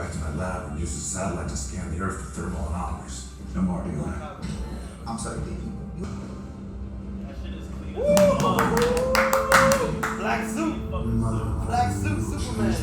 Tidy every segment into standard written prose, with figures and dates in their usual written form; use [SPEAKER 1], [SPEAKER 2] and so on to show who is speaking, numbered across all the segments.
[SPEAKER 1] back to my lab and use the satellite to scan the Earth for thermal anomalies. I'm already on it.
[SPEAKER 2] I'm sorry,
[SPEAKER 3] That shit is clean.
[SPEAKER 4] Black suit. Black suit Superman.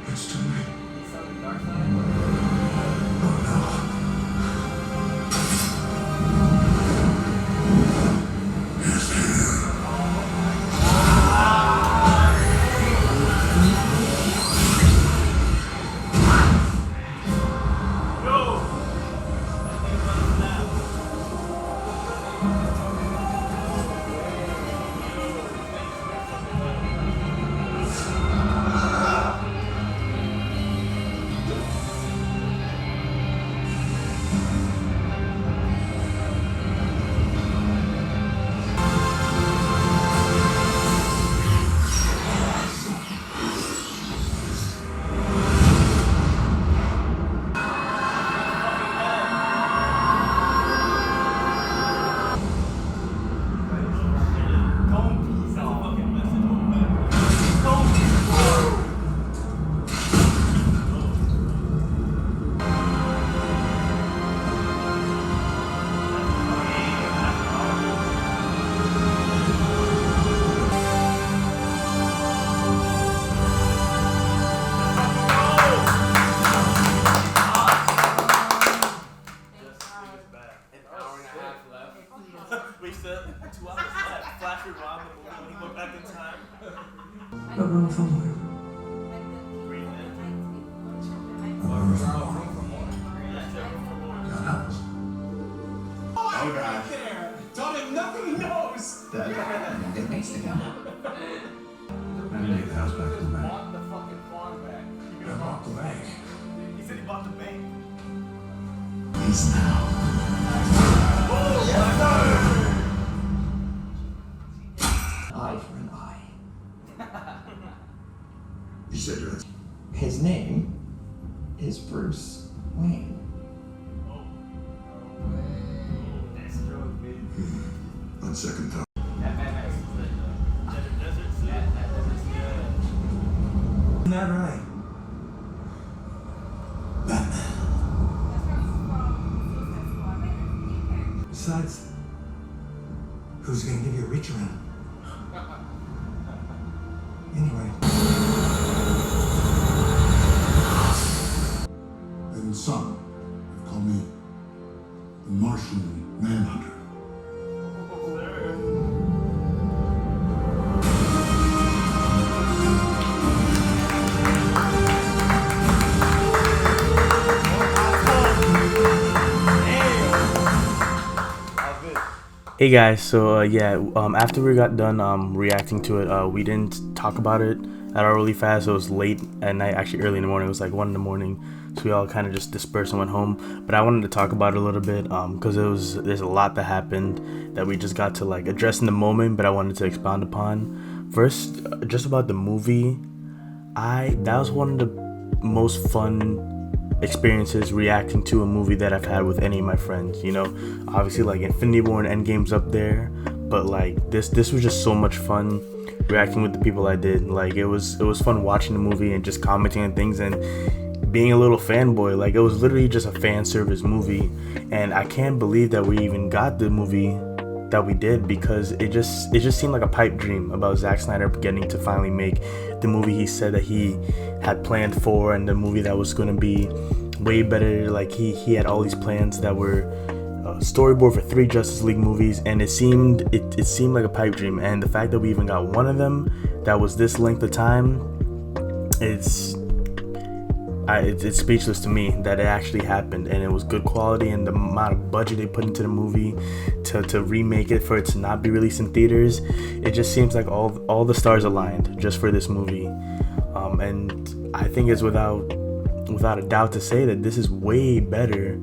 [SPEAKER 1] It's too late.
[SPEAKER 3] We said 2 hours left. Flash rewound the movie when he went back in time.
[SPEAKER 1] But run somewhere.
[SPEAKER 3] Green Lantern.
[SPEAKER 1] God else.
[SPEAKER 2] Oh God. Told him nothing he knows.
[SPEAKER 1] That.
[SPEAKER 2] It makes the guy.
[SPEAKER 1] I need to get the house back to the bank.
[SPEAKER 3] Bought the fucking farm back.
[SPEAKER 1] I bought the bank.
[SPEAKER 3] He said he bought the bank.
[SPEAKER 2] He's now. Eye for an eye.
[SPEAKER 1] You said you're
[SPEAKER 2] His name is Bruce Wayne.
[SPEAKER 1] on second thought.
[SPEAKER 4] Isn't that right?
[SPEAKER 1] Batman.
[SPEAKER 4] Besides, who's gonna give you a reach around? Anyway.
[SPEAKER 1] And son, they call me the Martian Manhunter.
[SPEAKER 5] Hey guys, so after we got done reacting to it, we didn't talk about it at all really fast. It was late at night, actually early in the morning. It was like 1 in the morning, so we all kind of just dispersed and went home. But I wanted to talk about it a little bit because there's a lot that happened that we just got to like address in the moment, but I wanted to expound upon. first, just about the movie, that was one of the most fun experiences reacting to a movie that I've had with any of my friends. You know, obviously like Infinity War and Endgame's up there, but like this was just so much fun reacting with the people I did. Like it was fun watching the movie and just commenting on things and being a little fanboy. Like it was literally just a fan service movie, and I can't believe that we even got the movie that we did, because it just seemed like a pipe dream about Zack Snyder getting to finally make the movie he said that he had planned for, and the movie that was going to be way better. Like he had all these plans that were storyboard for 3 Justice League movies, and it seemed like a pipe dream. And the fact that we even got one of them that was this length of time, it's speechless to me that it actually happened, and it was good quality, and the amount of budget they put into the movie to remake it, for it to not be released in theaters, it just seems like all the stars aligned just for this movie. And I think it's without a doubt to say that this is way better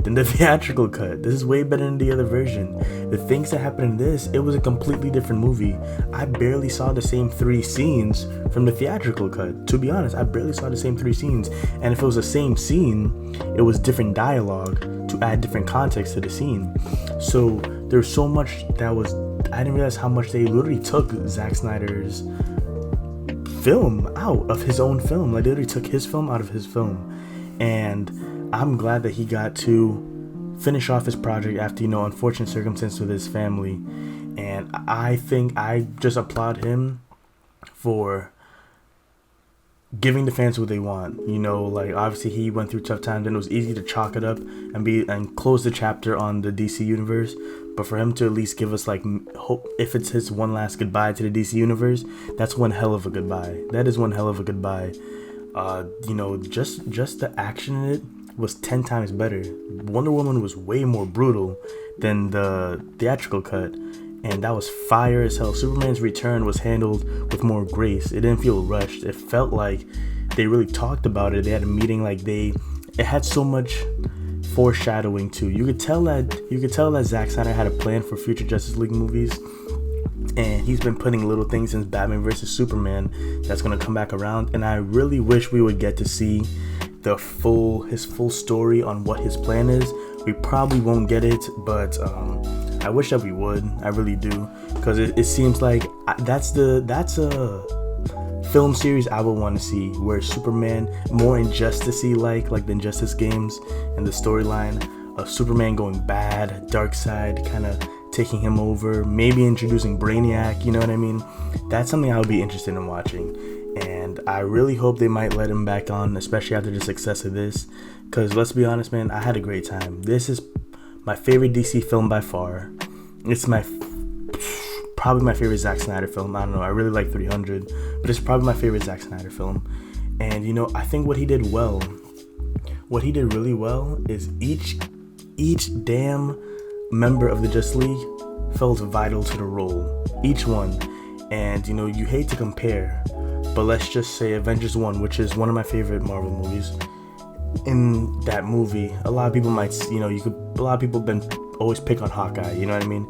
[SPEAKER 5] than the theatrical cut. This is way better than the other version. The things that happened in this, it was a completely different movie. I barely saw the same 3 scenes from the theatrical cut. To be honest, I barely saw the same 3 scenes. And if it was the same scene, it was different dialogue to add different context to the scene. So there's so much that was, I didn't realize how much they literally took Zack Snyder's film out of his own film. Like they literally took his film out of his film. And I'm glad that he got to finish off his project after, unfortunate circumstances with his family. And I think I just applaud him for giving the fans what they want. Like obviously he went through tough times, and it was easy to chalk it up and close the chapter on the DC universe. But for him to at least give us like hope, if it's his one last goodbye to the DC universe, that's one hell of a goodbye. That is one hell of a goodbye. Just the action in it was 10 times better. Wonder Woman was way more brutal than the theatrical cut, and that was fire as hell. Superman's return was handled with more grace. It didn't feel rushed. It felt like they really talked about it. They had a meeting. Like it had so much foreshadowing too. You could tell that Zack Snyder had a plan for future Justice League movies, and he's been putting little things in Batman vs Superman that's gonna come back around. And I really wish we would get to see his full story on what his plan is. We probably won't get it, but I wish that we would. I really do, because it seems like that's a film series I would want to see, where Superman, more injustice-y like the Injustice games, and the storyline of Superman going bad, Darkseid kind of taking him over, maybe introducing Brainiac, you know what I mean? That's something I would be interested in watching. And I really hope they might let him back on, especially after the success of this, because let's be honest, man, I had a great time. This is my favorite DC film by far. It's probably my favorite Zack Snyder film. I don't know, I really like 300, but it's probably my favorite Zack Snyder film. And I think what he did really well is each damn member of the Justice League felt vital to the role, each one. And you hate to compare, but let's just say Avengers 1, which is one of my favorite Marvel movies. In that movie, a lot of people might, a lot of people been always pick on Hawkeye, you know what I mean?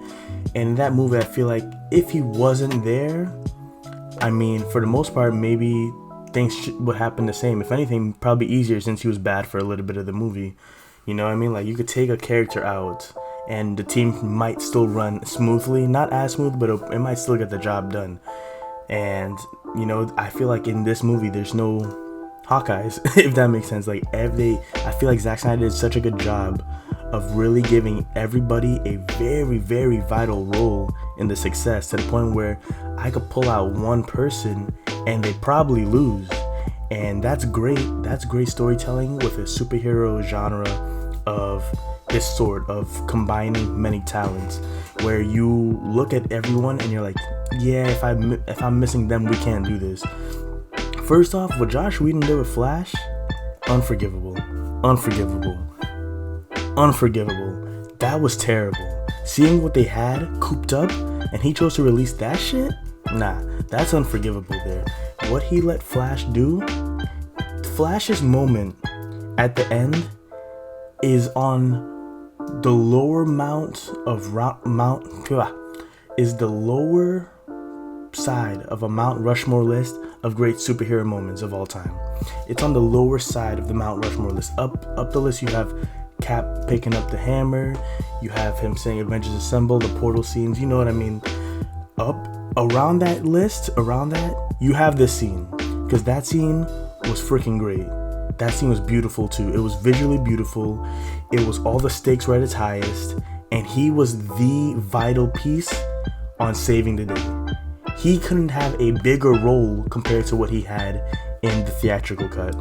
[SPEAKER 5] And in that movie, I feel like if he wasn't there, I mean, for the most part, maybe things would happen the same. If anything, probably easier, since he was bad for a little bit of the movie. You know what I mean? Like, you could take a character out, and the team might still run smoothly. Not as smooth, but it might still get the job done. And, I feel like in this movie, there's no Hawkeyes, if that makes sense. Like, I feel like Zack Snyder did such a good job of really giving everybody a very, very vital role in the success, to the point where I could pull out one person and they probably lose. And that's great. That's great storytelling with a superhero genre of this sort of combining many talents, where you look at everyone and you're like, yeah, if I'm missing them, we can't do this. First off, what Josh Whedon did with Flash, unforgivable. That was terrible. Seeing what they had cooped up, and he chose to release that shit? Nah, that's unforgivable there. What he let Flash do, Flash's moment at the end is on the lower side of a Mount Rushmore list of great superhero moments of all time. It's on the lower side of the Mount Rushmore list. Up the list, you have Cap picking up the hammer. You have him saying "Avengers Assemble," the portal scenes. You know what I mean? Up around that list, you have this scene, because that scene was freaking great. That scene was beautiful too. It was visually beautiful. It was all the stakes were at its highest, and he was the vital piece on saving the day. He couldn't have a bigger role compared to what he had in the theatrical cut.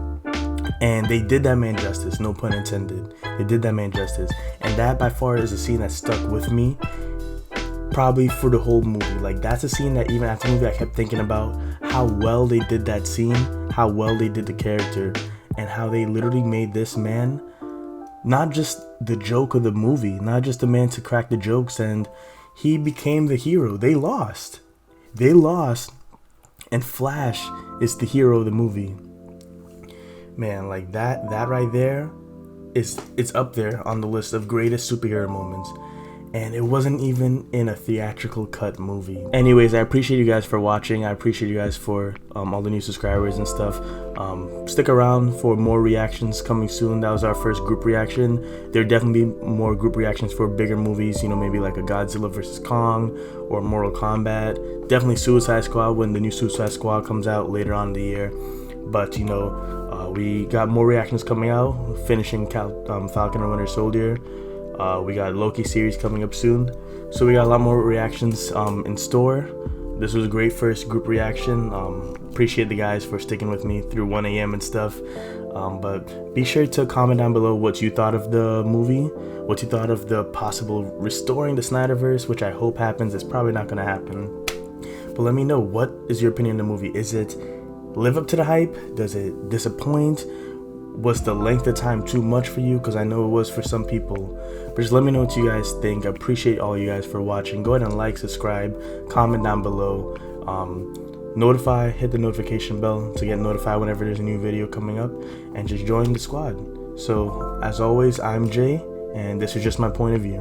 [SPEAKER 5] And they did that man justice, no pun intended. They did that man justice. And that by far is a scene that stuck with me probably for the whole movie. Like, that's a scene that even after the movie I kept thinking about how well they did that scene, how well they did the character, and how they literally made this man not just the joke of the movie, not just the man to crack the jokes, and he became the hero. They lost, and Flash is the hero of the movie. Man, like that right there it's up there on the list of greatest superhero moments. And it wasn't even in a theatrical cut movie. Anyways, I appreciate you guys for watching. I appreciate you guys for all the new subscribers and stuff. Stick around for more reactions coming soon. That was our first group reaction. There'll definitely be more group reactions for bigger movies, you know, maybe like a Godzilla vs. Kong or Mortal Kombat. Definitely Suicide Squad when the new Suicide Squad comes out later on in the year. But, you know, we got more reactions coming out, finishing Falcon and Winter Soldier. We got Loki series coming up soon, so we got a lot more reactions in store. This was a great first group reaction. Appreciate the guys for sticking with me through 1 a.m. and stuff. But be sure to comment down below what you thought of the movie, what you thought of the possible restoring the Snyderverse, which I hope happens. It's probably not going to happen. But let me know, what is your opinion on the movie? Is it live up to the hype? Does it disappoint? Was the length of time too much for you? Because I know it was for some people. But just let me know what you guys think. I appreciate all you guys for watching. Go ahead and like, subscribe, comment down below. Hit the notification bell to get notified whenever there's a new video coming up. And just join the squad. So, as always, I'm Jay, and this is just my point of view.